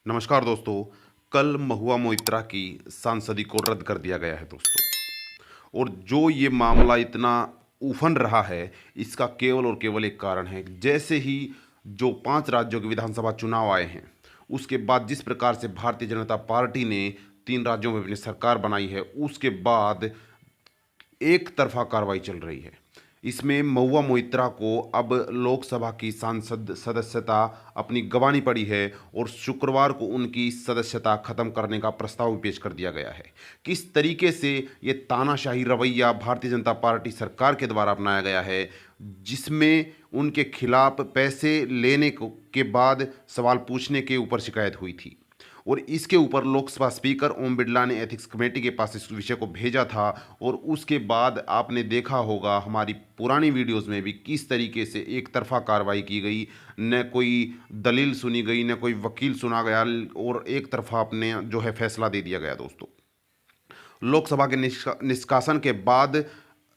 नमस्कार दोस्तों। कल महुआ मोइत्रा की सांसदी को रद्द कर दिया गया है दोस्तों। और जो ये मामला इतना उफन रहा है, इसका केवल और केवल एक कारण है। जैसे ही जो 5 राज्यों के विधानसभा चुनाव आए हैं, उसके बाद जिस प्रकार से भारतीय जनता पार्टी ने 3 राज्यों में अपनी सरकार बनाई है, उसके बाद एक तरफा कार्रवाई चल रही है। इसमें महुआ मोइत्रा को अब लोकसभा की सांसद सदस्यता अपनी गंवानी पड़ी है और शुक्रवार को उनकी सदस्यता खत्म करने का प्रस्ताव भी पेश कर दिया गया है। किस तरीके से ये तानाशाही रवैया भारतीय जनता पार्टी सरकार के द्वारा अपनाया गया है, जिसमें उनके खिलाफ पैसे लेने के बाद सवाल पूछने के ऊपर शिकायत हुई थी। और इसके ऊपर लोकसभा स्पीकर ओम बिरला ने एथिक्स कमेटी के पास इस विषय को भेजा था। और उसके बाद आपने देखा होगा हमारी पुरानी वीडियोस में भी किस तरीके से एक तरफा कार्रवाई की गई, न कोई दलील सुनी गई, न कोई वकील सुना गया, और एक तरफा अपने जो है फैसला दे दिया गया दोस्तों। लोकसभा के निष्कासन के बाद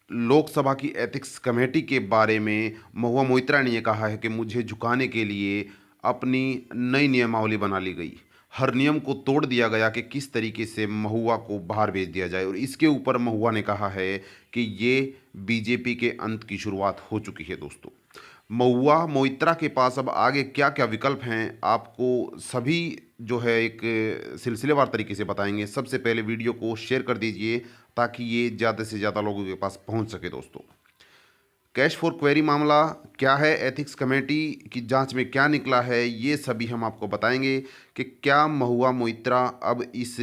लोकसभा की एथिक्स कमेटी के बारे में महुआ मोइत्रा ने यह कहा है कि मुझे झुकाने के लिए अपनी नई नियमावली बना ली गई। हर नियम को तोड़ दिया गया कि किस तरीके से महुआ को बाहर भेज दिया जाए। और इसके ऊपर महुआ ने कहा है कि ये बीजेपी के अंत की शुरुआत हो चुकी है दोस्तों। महुआ मोइत्रा के पास अब आगे क्या क्या विकल्प हैं, आपको सभी जो है एक सिलसिलेवार तरीके से बताएंगे। सबसे पहले वीडियो को शेयर कर दीजिए ताकि ये ज़्यादा से ज़्यादा लोगों के पास पहुंच सके दोस्तों। कैश फॉर क्वेरी मामला क्या है, एथिक्स कमेटी की जांच में क्या निकला है, ये सभी हम आपको बताएंगे कि क्या महुआ मोइत्रा अब इस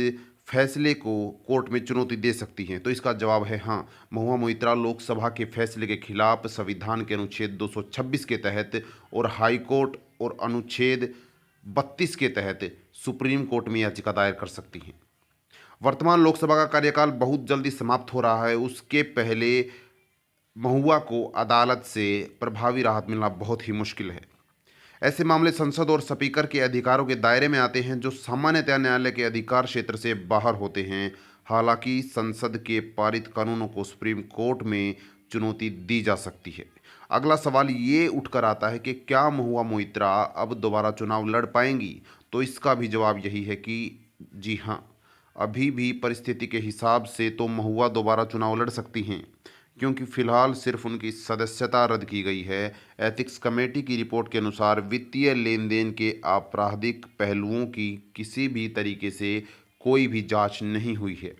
फैसले को कोर्ट में चुनौती दे सकती हैं। तो इसका जवाब है हाँ। महुआ मोइत्रा लोकसभा के फैसले के खिलाफ संविधान के अनुच्छेद 226 के तहत और हाई कोर्ट और अनुच्छेद 32 के तहत सुप्रीम कोर्ट में याचिका दायर कर सकती हैं। वर्तमान लोकसभा का कार्यकाल बहुत जल्दी समाप्त हो रहा है, उसके पहले महुआ को अदालत से प्रभावी राहत मिलना बहुत ही मुश्किल है। ऐसे मामले संसद और स्पीकर के अधिकारों के दायरे में आते हैं, जो सामान्यतः न्यायालय के अधिकार क्षेत्र से बाहर होते हैं। हालांकि संसद के पारित कानूनों को सुप्रीम कोर्ट में चुनौती दी जा सकती है। अगला सवाल ये उठकर आता है कि क्या महुआ मोइत्रा अब दोबारा चुनाव लड़ पाएंगी। तो इसका भी जवाब यही है कि जी हाँ, अभी भी परिस्थिति के हिसाब से तो महुआ दोबारा चुनाव लड़ सकती हैं, क्योंकि फिलहाल सिर्फ उनकी सदस्यता रद्द की गई है। एथिक्स कमेटी की रिपोर्ट के अनुसार वित्तीय लेन देन के आपराधिक पहलुओं की किसी भी तरीके से कोई भी जांच नहीं हुई है।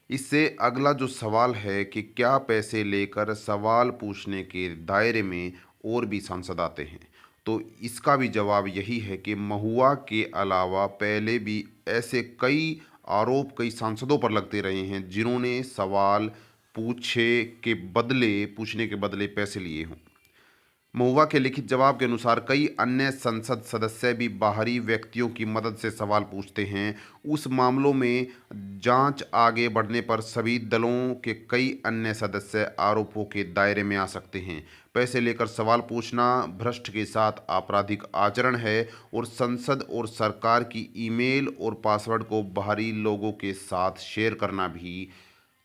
इससे अगला जो सवाल है कि क्या पैसे लेकर सवाल पूछने के दायरे में और भी सांसद आते हैं। तो इसका भी जवाब यही है कि महुआ के अलावा पहले भी ऐसे कई आरोप कई सांसदों पर लगते रहे हैं, जिन्होंने सवाल पूछने के बदले पैसे लिए हों। महुआ के लिखित जवाब के अनुसार कई अन्य संसद सदस्य भी बाहरी व्यक्तियों की मदद से सवाल पूछते हैं। उस मामलों में जांच आगे बढ़ने पर सभी दलों के कई अन्य सदस्य आरोपों के दायरे में आ सकते हैं। पैसे लेकर सवाल पूछना भ्रष्ट के साथ आपराधिक आचरण है और संसद और सरकार की ईमेल और पासवर्ड को बाहरी लोगों के साथ शेयर करना भी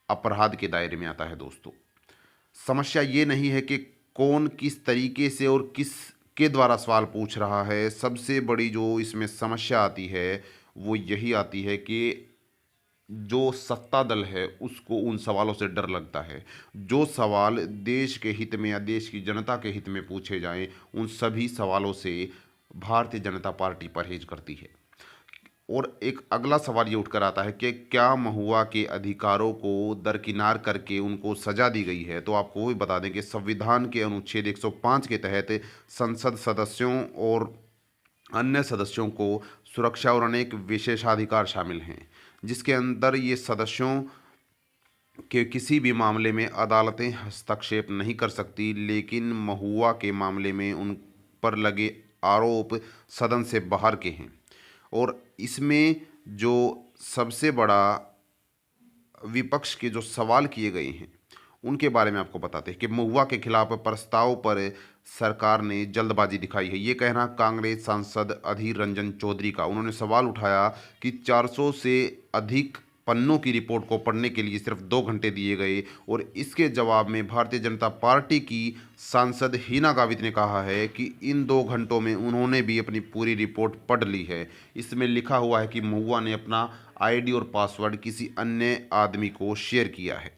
अपराध के दायरे में आता है दोस्तों। समस्या ये नहीं है कि कौन किस तरीके से और किस के द्वारा सवाल पूछ रहा है। सबसे बड़ी जो इसमें समस्या आती है वो यही आती है कि जो सत्ता दल है उसको उन सवालों से डर लगता है। जो सवाल देश के हित में या देश की जनता के हित में पूछे जाएं, उन सभी सवालों से भारतीय जनता पार्टी परहेज करती है। और एक अगला सवाल ये उठकर आता है कि क्या महुआ के अधिकारों को दरकिनार करके उनको सजा दी गई है। तो आपको वो भी बता दें कि संविधान के अनुच्छेद 105 के तहत संसद सदस्यों और अन्य सदस्यों को सुरक्षा और अनेक विशेषाधिकार शामिल हैं, जिसके अंदर ये सदस्यों के किसी भी मामले में अदालतें हस्तक्षेप नहीं कर सकती। लेकिन महुआ के मामले में उन पर लगे आरोप सदन से बाहर के हैं। और इसमें जो सबसे बड़ा विपक्ष के जो सवाल किए गए हैं उनके बारे में आपको बताते हैं कि महुआ के खिलाफ प्रस्ताव पर सरकार ने जल्दबाजी दिखाई है। ये कहना कांग्रेस सांसद अधीर रंजन चौधरी का। उन्होंने सवाल उठाया कि 400 से अधिक पन्नों की रिपोर्ट को पढ़ने के लिए सिर्फ 2 घंटे दिए गए और इसके जवाब में भारतीय जनता पार्टी की सांसद हिना गावित ने कहा है कि इन 2 घंटों में उन्होंने भी अपनी पूरी रिपोर्ट पढ़ ली है। इसमें लिखा हुआ है कि महुआ ने अपना आईडी और पासवर्ड किसी अन्य आदमी को शेयर किया है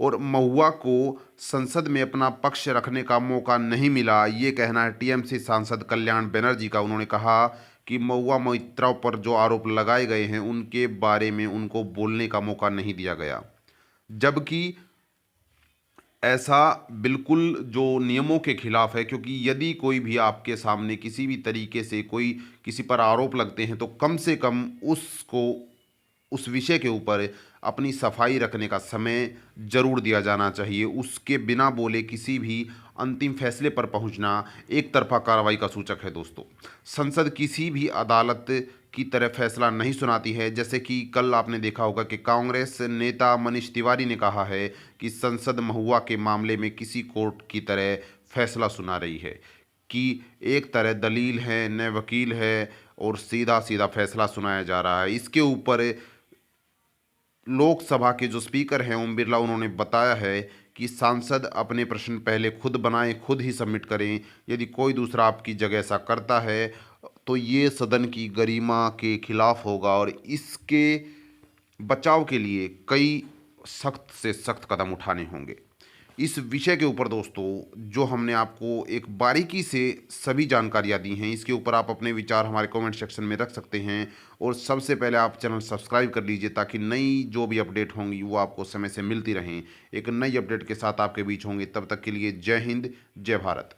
और महुआ को संसद में अपना पक्ष रखने का मौका नहीं मिला, ये कहना है टीएमसी सांसद कल्याण बनर्जी का। उन्होंने कहा कि महुआ मोइत्रा पर जो आरोप लगाए गए हैं उनके बारे में उनको बोलने का मौका नहीं दिया गया, जबकि ऐसा बिल्कुल जो नियमों के खिलाफ है, क्योंकि यदि कोई भी आपके सामने किसी भी तरीके से कोई किसी पर आरोप लगते हैं तो कम से कम उसको उस विषय के ऊपर अपनी सफाई रखने का समय जरूर दिया जाना चाहिए। उसके बिना बोले किसी भी अंतिम फैसले पर पहुंचना एक तरफा कार्रवाई का सूचक है। दोस्तों, संसद किसी भी अदालत की तरह फैसला नहीं सुनाती है। जैसे कि कल आपने देखा होगा कि कांग्रेस नेता मनीष तिवारी ने कहा है कि संसद महुआ के मामले में किसी कोर्ट की तरह फैसला सुना रही है, कि एक तरह दलील है न वकील है और सीधा सीधा फैसला सुनाया जा रहा है। इसके ऊपर लोकसभा के जो स्पीकर हैं ओम बिरला, उन्होंने बताया है कि सांसद अपने प्रश्न पहले खुद बनाएं, खुद ही सबमिट करें। यदि कोई दूसरा आपकी जगह ऐसा करता है तो ये सदन की गरिमा के खिलाफ होगा और इसके बचाव के लिए कई सख्त से सख्त कदम उठाने होंगे। इस विषय के ऊपर दोस्तों जो हमने आपको एक बारीकी से सभी जानकारियाँ दी हैं, इसके ऊपर आप अपने विचार हमारे कमेंट सेक्शन में रख सकते हैं। और सबसे पहले आप चैनल सब्सक्राइब कर लीजिए ताकि नई जो भी अपडेट होंगी वो आपको समय से मिलती रहें। एक नई अपडेट के साथ आपके बीच होंगे, तब तक के लिए जय हिंद, जय भारत।